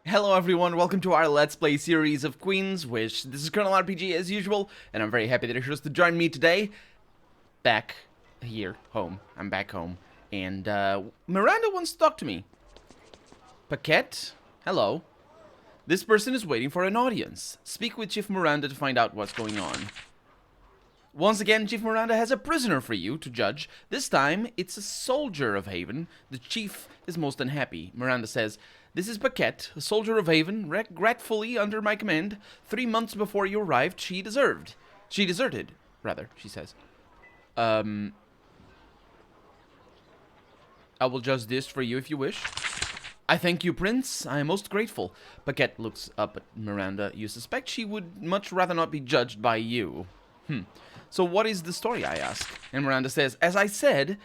Hello everyone, welcome to our Let's Play series of Queen's Wish. This is Colonel RPG as usual, and I'm very happy that you're here to join me today. Back here, home. I'm back home. And, Miranda wants to talk to me. Paquette? Hello. This person is waiting for an audience. Speak with Chief Miranda to find out what's going on. Once again, Chief Miranda has a prisoner for you to judge. This time, it's a soldier of Haven. The chief is most unhappy. Miranda says, "This is Paquette, a soldier of Haven, regretfully under my command. 3 months before you arrived, she deserted, she says. I will judge this for you if you wish." "I thank you, Prince. I am most grateful." Paquette looks up at Miranda. "You suspect she would much rather not be judged by you." "So what is the story?" I ask. And Miranda says, "As I said,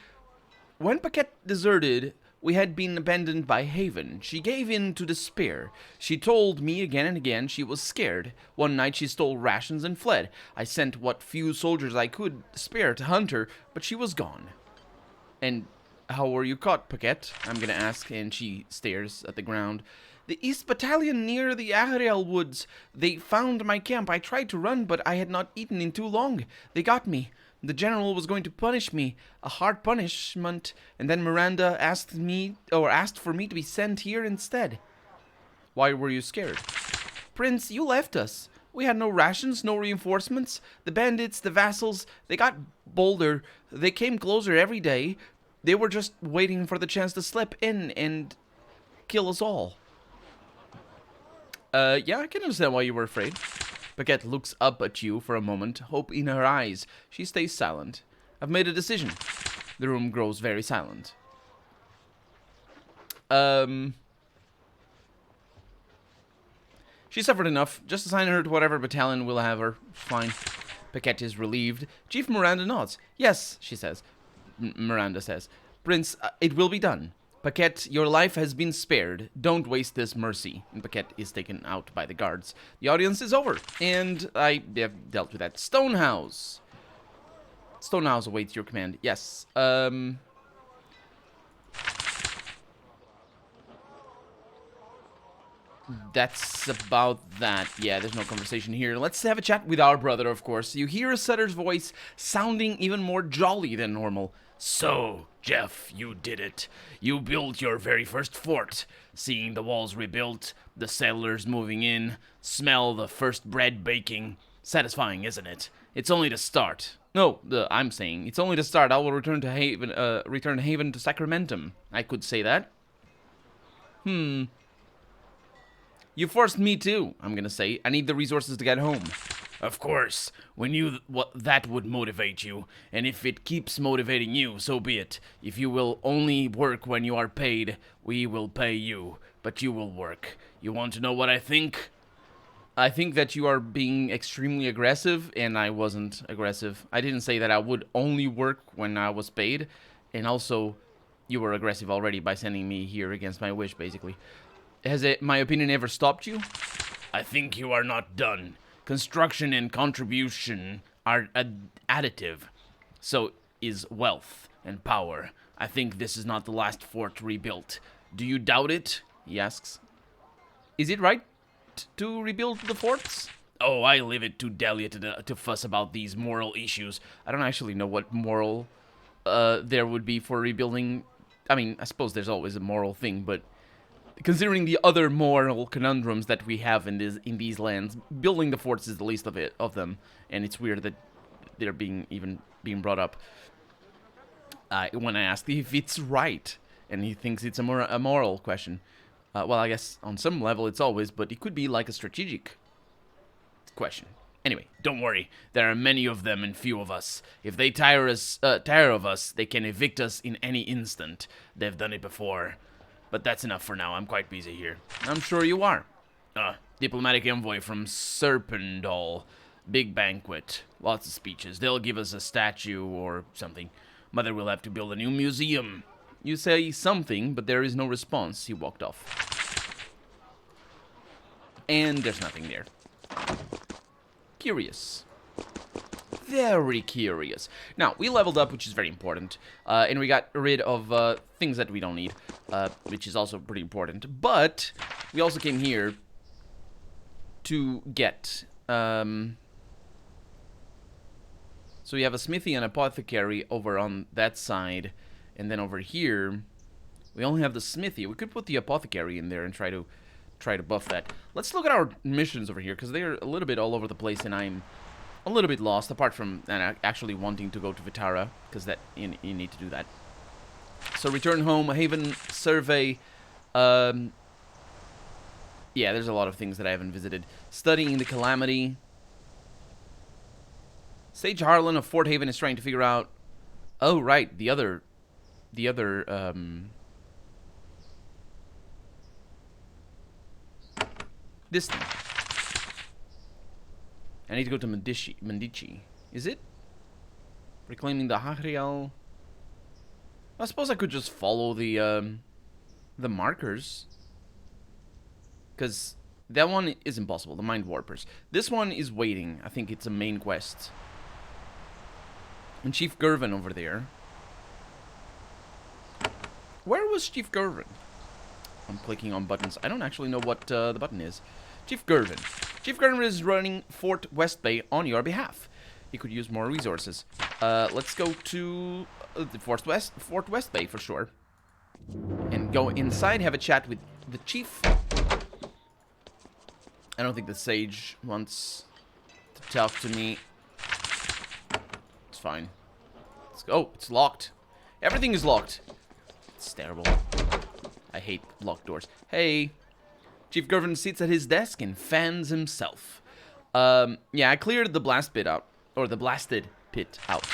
when Paquette deserted, we had been abandoned by Haven. She gave in to despair. She told me again and again she was scared. One night she stole rations and fled. I sent what few soldiers I could spare to hunt her, but she was gone." "And how were you caught, Paquette?" I'm gonna ask, and she stares at the ground. "The East Battalion near the Ariel Woods. They found my camp. I tried to run, but I had not eaten in too long. They got me. The general was going to punish me, a hard punishment, and then Miranda asked for me to be sent here instead." "Why were you scared?" "Prince, you left us. We had no rations, no reinforcements. The bandits, the vassals, they got bolder. They came closer every day. They were just waiting for the chance to slip in and kill us all." Yeah, I can understand why you were afraid." Paquette looks up at you for a moment, hope in her eyes. She stays silent. "I've made a decision." The room grows very silent. She suffered enough. Just assign her to whatever battalion will have her. Fine. Paquette is relieved. Chief Miranda nods. "Yes," she says. Miranda says, "Prince, it will be done. Paquette, your life has been spared. Don't waste this mercy." And Paquette is taken out by the guards. The audience is over, and I have dealt with that. Stonehouse. Stonehouse awaits your command. Yes. That's about that. Yeah, there's no conversation here. Let's have a chat with our brother, of course. You hear Sutter's voice sounding even more jolly than normal. "So, Jeff, you did it. You built your very first fort. Seeing the walls rebuilt, the settlers moving in, smell the first bread baking. Satisfying, isn't it? It's only the start." No, I'm saying it's only the start. I will return to Haven. Return Haven to Sacramentum. I could say that. You forced me to. I'm gonna say I need the resources to get home. "Of course, we knew that would motivate you, and if it keeps motivating you, so be it. If you will only work when you are paid, we will pay you, but you will work. You want to know what I think?" I think that you are being extremely aggressive, and I wasn't aggressive. I didn't say that I would only work when I was paid, and also, you were aggressive already by sending me here against my wish, basically. Has my opinion ever stopped you? "I think you are not done. Construction and contribution are additive. So is wealth and power. I think this is not the last fort rebuilt. Do you doubt it?" he asks. Is it right to rebuild the forts? "Oh, I leave it to Delia to fuss about these moral issues." I don't actually know what moral there would be for rebuilding. I mean, I suppose there's always a moral thing, but considering the other moral conundrums that we have in these lands, building the forts is the least of them, and it's weird that they're being brought up. When I asked if it's right, and he thinks it's a moral question. Well, I guess on some level it's always, but it could be like a strategic question. Anyway, "Don't worry, there are many of them and few of us. If they tire of us, they can evict us in any instant. They've done it before. But that's enough for now. I'm quite busy here." I'm sure you are. Diplomatic envoy from Serpentall. Big banquet. Lots of speeches. They'll give us a statue or something. Mother will have to build a new museum." You say something, but there is no response. He walked off. And there's nothing there. Curious. Very curious. Now, we leveled up, which is very important, and we got rid of things that we don't need, which is also pretty important. But we also came here to get... so we have a smithy and apothecary over on that side. And then over here, we only have the smithy. We could put the apothecary in there and try to buff that. Let's look at our missions over here, because they're a little bit all over the place, and I'm a little bit lost, apart from actually wanting to go to Vitara, because that you need to do that. So return home, Haven survey. Yeah, there's a lot of things that I haven't visited. Studying the Calamity. Sage Harlan of Fort Haven is trying to figure out... Oh, right, the other, this thing. I need to go to Medici. Is it? Reclaiming the Hagrial. I suppose I could just follow the markers. Because that one is impossible, the Mind Warpers. This one is waiting. I think it's a main quest. And Chief Gervin over there. Where was Chief Gervin? I'm clicking on buttons. I don't actually know what the button is. Chief Gervin. Chief Gervin is running Fort West Bay on your behalf. He could use more resources. Let's go to the Fort West Bay for sure. And go inside, have a chat with the chief. I don't think the sage wants to talk to me. It's fine. Let's go. Oh, it's locked. Everything is locked. It's terrible. I hate locked doors. Hey. Chief Gervin sits at his desk and fans himself. Yeah, I cleared the blast pit out. Or the blasted pit out.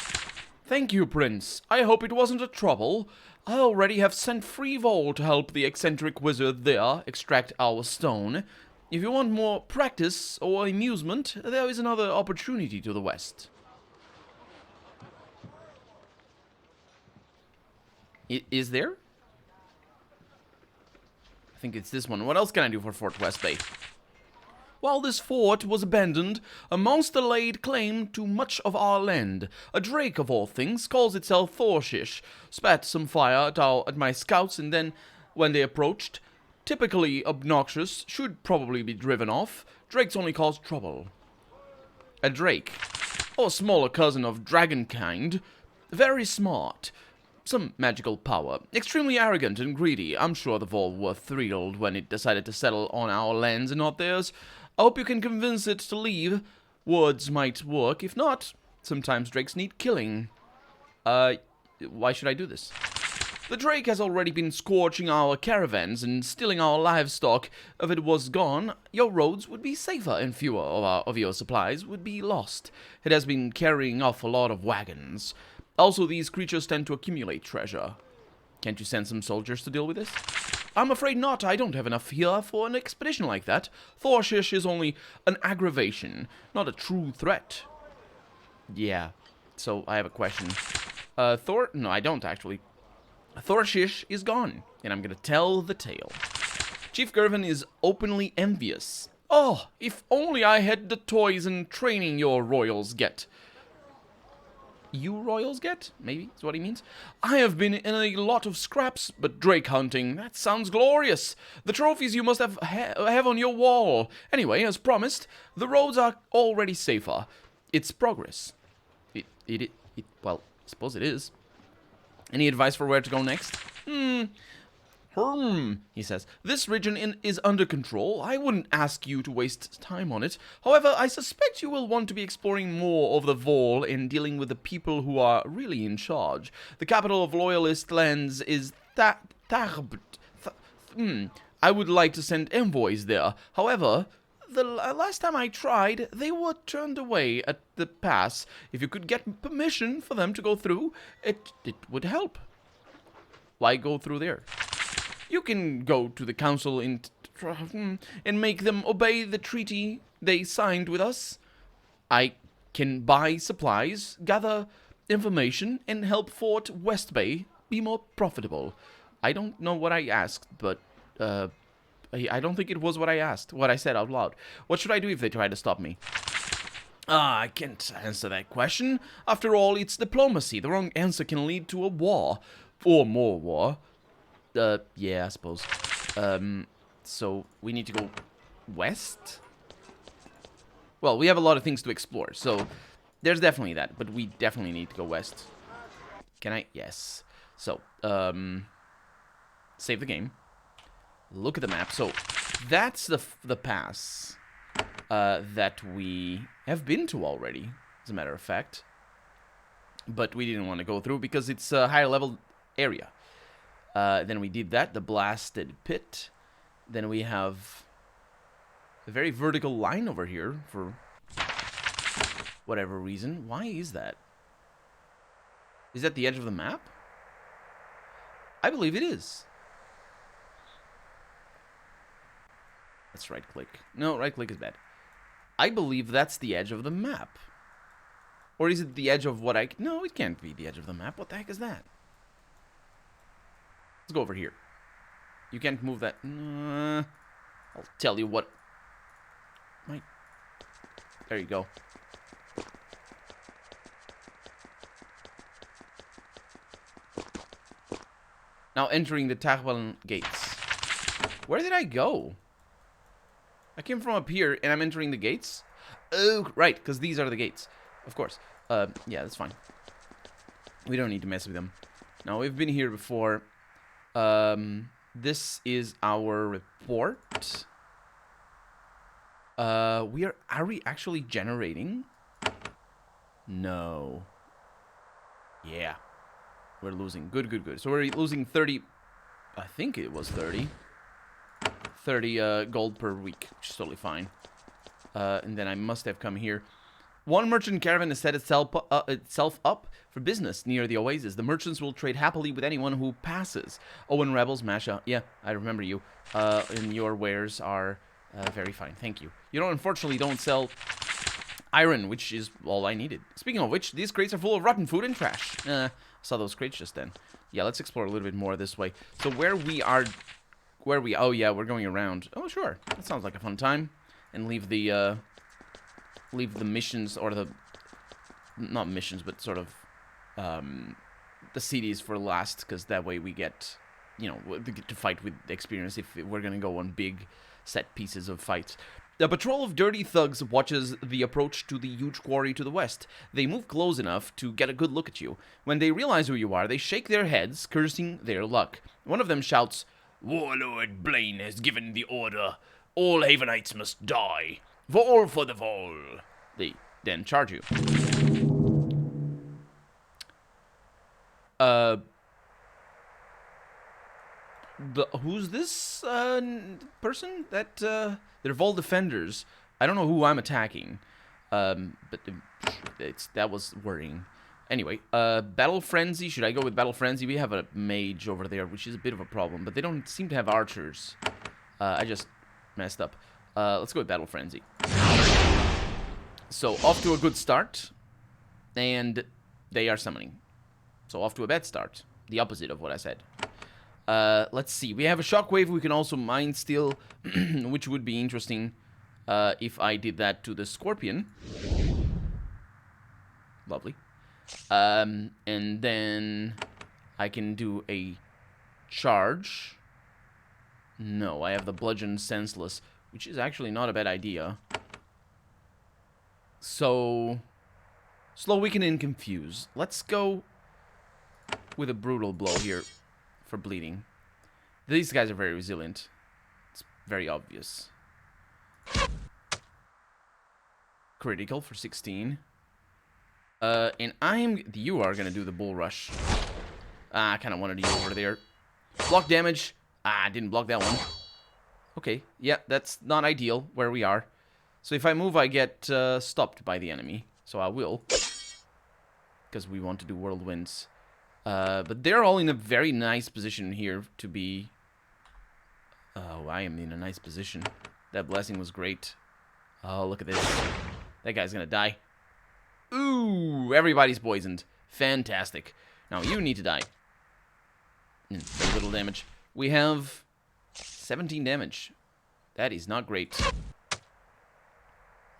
Thank you, Prince. I hope it wasn't a trouble. I already have sent Freevol to help the eccentric wizard there extract our stone. If you want more practice or amusement, there is another opportunity to the west. Is there? I think it's this one. What else can I do for Fort West Bay? While this fort was abandoned, a monster laid claim to much of our land. A drake of all things calls itself Thorshish. Spat some fire at my scouts, and then, when they approached, typically obnoxious, should probably be driven off. Drakes only cause trouble. A drake, or a smaller cousin of dragonkind, very smart. Some magical power. Extremely arrogant and greedy. I'm sure the Vol were thrilled when it decided to settle on our lands and not theirs. I hope you can convince it to leave. Words might work. If not, sometimes drakes need killing. Why should I do this? The drake has already been scorching our caravans and stealing our livestock. If it was gone, your roads would be safer and fewer of your supplies would be lost. It has been carrying off a lot of wagons. Also, these creatures tend to accumulate treasure. Can't you send some soldiers to deal with this? I'm afraid not. I don't have enough here for an expedition like that. Thorshish is only an aggravation, not a true threat. Yeah. So, I have a question. No, I don't actually. Thorshish is gone, and I'm gonna tell the tale. Chief Gervin is openly envious. Oh, if only I had the toys and training your royals get. You royals get? Maybe is what he means. I have been in a lot of scraps, but drake hunting, that sounds glorious. The trophies you must have on your wall. Anyway, as promised, the roads are already safer. It's progress. Well, I suppose it is. Any advice for where to go next? He says. This region is under control. I wouldn't ask you to waste time on it. However, I suspect you will want to be exploring more of the Vol and dealing with the people who are really in charge. The capital of Loyalist lands is Tarbet. I would like to send envoys there. However, the last time I tried, they were turned away at the pass. If you could get permission for them to go through, it would help. Why go through there? You can go to the council and make them obey the treaty they signed with us. I can buy supplies, gather information, and help Fort West Bay be more profitable. I don't know what I asked, but I don't think it was what I asked, what I said out loud. What should I do if they try to stop me? I can't answer that question. After all, it's diplomacy. The wrong answer can lead to a war. Or more war. Yeah, I suppose. so we need to go west. Well, we have a lot of things to explore, so there's definitely that, but we definitely need to go west. Can I? Yes. So, save the game. Look at the map. So, that's the pass that we have been to already, as a matter of fact. But we didn't want to go through because it's a higher level area. Then we did that, the blasted pit. Then we have a very vertical line over here for whatever reason. Why is that? Is that the edge of the map? I believe it is. Let's right click. No, right click is bad. I believe that's the edge of the map. Or is it the edge of what I... No, it can't be the edge of the map. What the heck is that? Let's go over here. You can't move that. I'll tell you what. There you go. Now entering the Tachwellen gates. Where did I go? I came from up here and I'm entering the gates? Oh, right, because these are the gates. Of course. Yeah, that's fine. We don't need to mess with them. Now, we've been here before. This is our report. Are we actually generating? No. Yeah. We're losing. Good, good, good. So we're losing 30... I think it was 30. 30 gold per week, which is totally fine. And then I must have come here. One merchant caravan has set itself up for business near the oasis. The merchants will trade happily with anyone who passes. Owen Rebels, Masha. Yeah, I remember you. And your wares are very fine. Thank you. You don't, unfortunately, don't sell iron, which is all I needed. Speaking of which, these crates are full of rotten food and trash. Saw those crates just then. Yeah, let's explore a little bit more this way. So where we are... Oh, yeah, we're going around. Oh, sure. That sounds like a fun time. And leave the missions, or the... Not missions, but sort of... the cities for last, because that way we get... You know, we get to fight with experience if we're going to go on big set pieces of fights. A patrol of dirty thugs watches the approach to the huge quarry to the west. They move close enough to get a good look at you. When they realize who you are, they shake their heads, cursing their luck. One of them shouts, "Warlord Blaine has given the order. All Havenites must die. Vol for the Vol." They then charge you. Who's this person? They're Vol defenders. I don't know who I'm attacking. But that was worrying. Anyway, Battle Frenzy. Should I go with Battle Frenzy? We have a mage over there, which is a bit of a problem. But they don't seem to have archers. I just messed up. Let's go with Battle Frenzy. So, off to a good start. And they are summoning. So, off to a bad start. The opposite of what I said. Let's see. We have a shockwave. We can also mind steal, which would be interesting if I did that to the scorpion. Lovely. And then I can do a charge. No, I have the bludgeon senseless, which is actually not a bad idea. So, slow, weaken, and confuse. Let's go with a brutal blow here for bleeding. These guys are very resilient. It's very obvious. Critical for 16. And you are gonna do the bull rush. I kind of wanted you over there. Block damage. I didn't block that one. Okay, yeah, that's not ideal where we are. So if I move, I get stopped by the enemy. So I will, because we want to do whirlwinds. But they're all in a very nice position here to be... Oh, I am in a nice position. That blessing was great. Oh, look at this. That guy's gonna die. Ooh, everybody's poisoned. Fantastic. Now, you need to die. Very little damage. We have 17 damage. That is not great.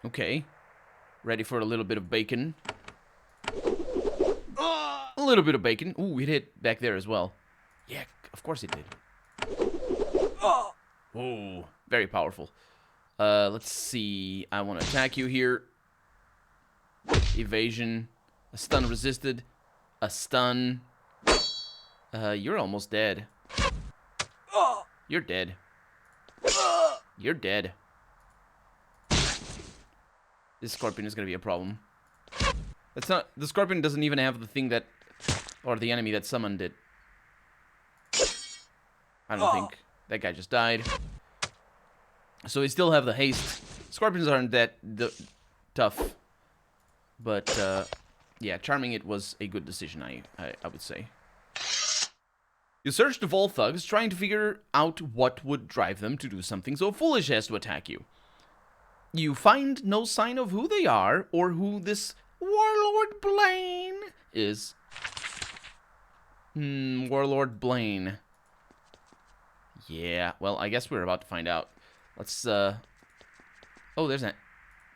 Okay. Ready for a little bit of bacon. A little bit of bacon. Ooh, it hit back there as well. Yeah, of course it did. Ooh. Very powerful. Let's see. I want to attack you here. Evasion. A stun resisted. A stun. You're almost dead. You're dead. You're dead. This scorpion is gonna be a problem. That's not... The scorpion doesn't even have the thing that... Or the enemy that summoned it. I don't think. That guy just died. So we still have the haste. Scorpions aren't that tough. But, yeah, charming it was a good decision, I would say. You search the Vol thugs, trying to figure out what would drive them to do something so foolish as to attack you. You find no sign of who they are, or who this Warlord Blaine is. Warlord Blaine. Yeah, well, I guess we're about to find out. Let's, Oh, there's an...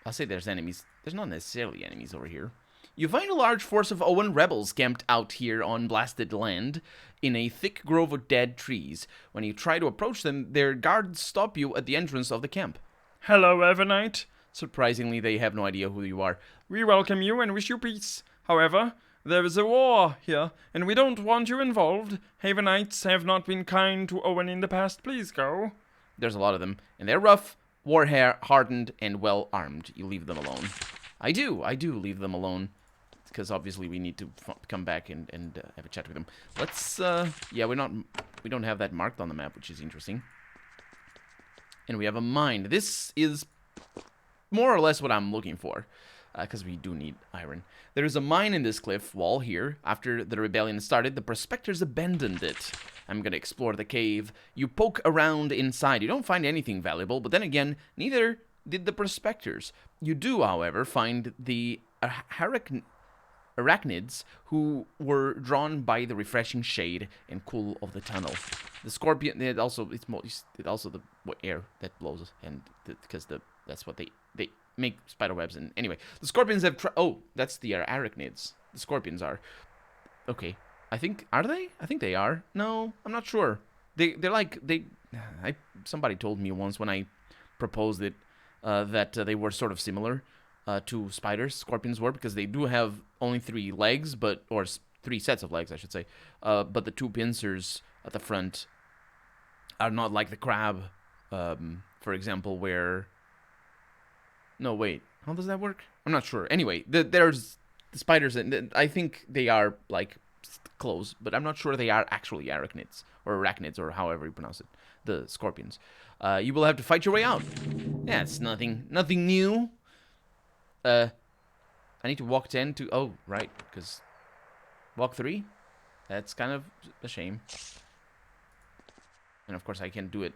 I'll say there's enemies. There's not necessarily enemies over here. You find a large force of Owen rebels camped out here on blasted land in a thick grove of dead trees. When you try to approach them, their guards stop you at the entrance of the camp. Hello, Evernight. Surprisingly, they have no idea who you are. We welcome you and wish you peace. However, there is a war here, and we don't want you involved. Havenites have not been kind to Owen in the past. Please go. There's a lot of them, and they're rough, war-hardened, and well-armed. You leave them alone. I do leave them alone. Because obviously we need to come back and have a chat with them. Let's, yeah, we don't have that marked on the map, which is interesting. And we have a mine. This is more or less what I'm looking for, because we do need iron. There is a mine in this cliff wall here. After the rebellion started, the prospectors abandoned it. I'm gonna explore the cave. You poke around inside. You don't find anything valuable, but then again, neither did the prospectors. You do, however, find the arachnids who were drawn by the refreshing shade and cool of the tunnel. The scorpion, it's also the air that blows, and because that's what they make spider webs. And anyway, the scorpions have that's the arachnids. The scorpions are okay. Are they? I think they are. No, I'm not sure. Somebody told me once when I proposed it that they were sort of similar. To spiders, scorpions were, because they do have only 3 legs, or 3 sets of legs, I should say. But the 2 pincers at the front are not like the crab, for example, where... No, wait, how does that work? I'm not sure. Anyway, there's the spiders, and I think they are, like, close, but I'm not sure they are actually arachnids, or however you pronounce it, the scorpions. You will have to fight your way out. Yeah, it's nothing new. I need to walk 10 to... Oh, right, because... Walk 3? That's kind of a shame. And of course I can't do it.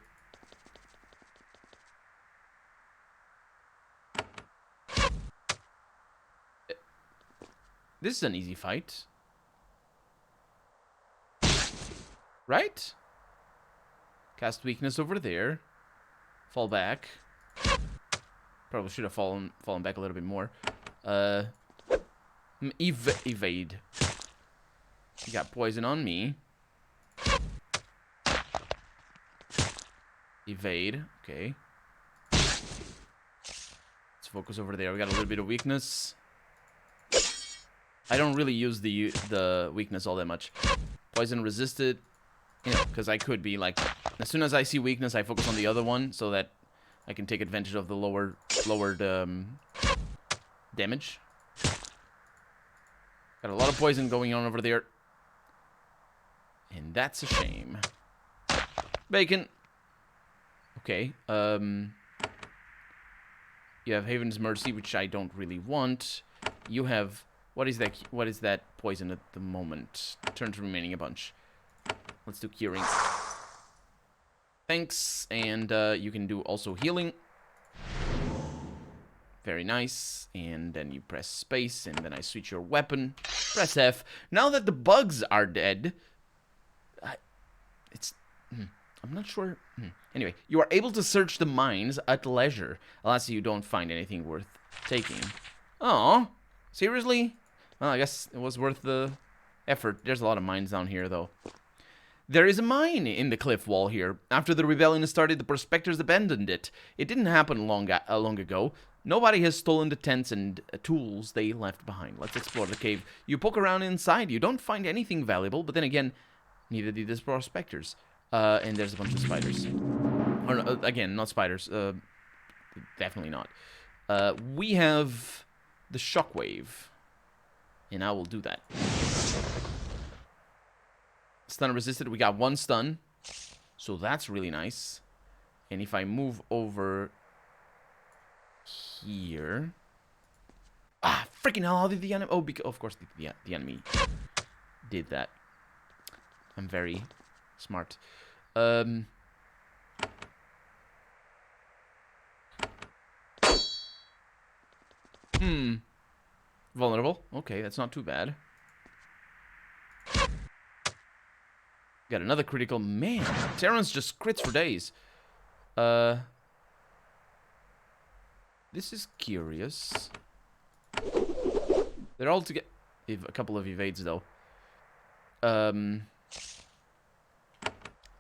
This is an easy fight. Right? Cast weakness over there. Fall back. Probably should have fallen back a little bit more. Evade. You got poison on me. Evade. Okay. Let's focus over there. We got a little bit of weakness. I don't really use the weakness all that much. Poison resisted. You know, because I could be like... As soon as I see weakness, I focus on the other one so that I can take advantage of the lowered damage. Got a lot of poison going on over there. And that's a shame. Bacon. Okay. You have Haven's Mercy, which I don't really want. You have... What is that poison at the moment? Turn to remaining a bunch. Let's do curing. Thanks. And you can do also healing. Very nice. And then you press space, and then I switch your weapon. Press F. Now that the bugs are dead... I'm not sure. Anyway, you are able to search the mines at leisure, unless you don't find anything worth taking. Oh, seriously? Well, I guess it was worth the effort. There's a lot of mines down here, though. There is a mine in the cliff wall here. After the rebellion started, the prospectors abandoned it. It didn't happen long ago. Nobody has stolen the tents and tools they left behind. Let's explore the cave. You poke around inside. You don't find anything valuable, but then again, neither did the prospectors. And there's a bunch of spiders. Or, no, again, not spiders. Definitely not. We have the shockwave. And I will do that. Stun resisted. We got 1 stun. So that's really nice. And if I move over here... Ah, freaking hell, how did the enemy... Oh, because, of course, the enemy did that. I'm very smart. Vulnerable. Okay, that's not too bad. Got another critical. Man, Terrence just crits for days. This is curious. They're all together. A couple of evades, though.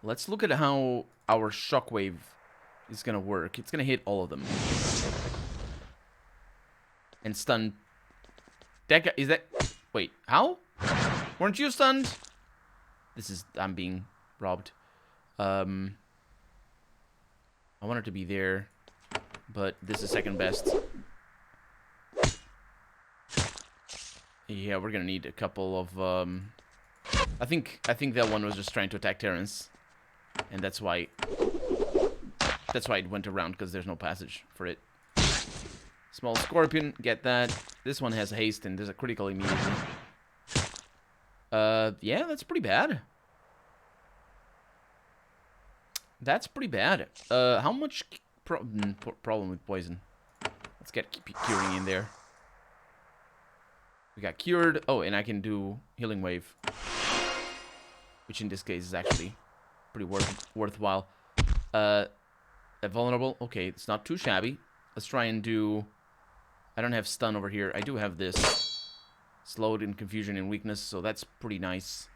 Let's look at how our shockwave is gonna work. It's gonna hit all of them. And stun. That guy, is that... Wait, how? Weren't you stunned? This is... I'm being robbed. I want it to be there. But this is second best. Yeah, we're gonna need a couple of... I think that one was just trying to attack Terrence. And that's why... That's why it went around, because there's no passage for it. Small scorpion, get that. This one has haste, and there's a critical immediately. Yeah, that's pretty bad. That's pretty bad. How much problem with poison? Let's get curing in there. We got cured. Oh, and I can do healing wave, which in this case is actually pretty worthwhile. Vulnerable. Okay, it's not too shabby. Let's try and do... I don't have stun over here. I do have this. Slowed in confusion and weakness, so that's pretty nice.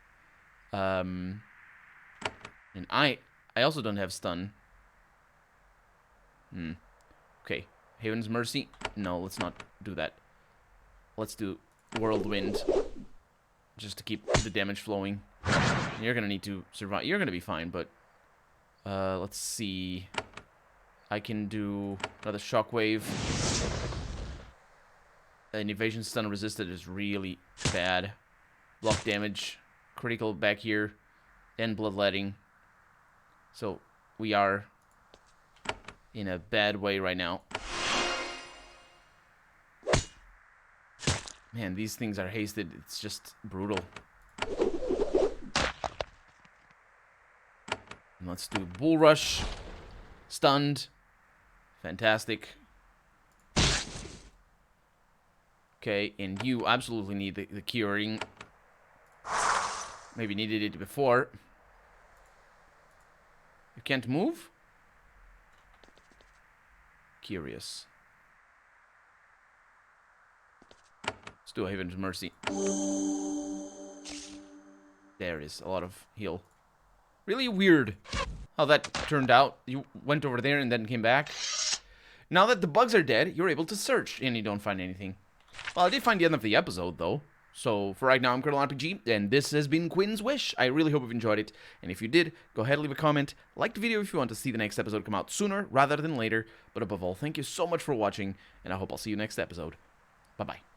And I also don't have stun. Okay. Haven's Mercy. No, let's not do that. Let's do Whirlwind. Just to keep the damage flowing. You're gonna need to survive. You're gonna be fine, but... let's see... I can do another shockwave. An evasion stun resisted is really bad. Block damage, critical back here, and bloodletting. So we are in a bad way right now. Man, these things are hasted. It's just brutal. And let's do Bull Rush. Stunned. Fantastic. Okay, and you absolutely need the curing. Maybe needed it before. You can't move? Curious. Let's do a Haven's Mercy. There is a lot of heal. Really weird how that turned out. You went over there and then came back. Now that the bugs are dead, you're able to search, and you don't find anything. Well, I did find the end of the episode, though. So, for right now, I'm Colonel RPG, and this has been Quinn's Wish. I really hope you've enjoyed it, and if you did, go ahead and leave a comment. Like the video if you want to see the next episode come out sooner rather than later. But above all, thank you so much for watching, and I hope I'll see you next episode. Bye-bye.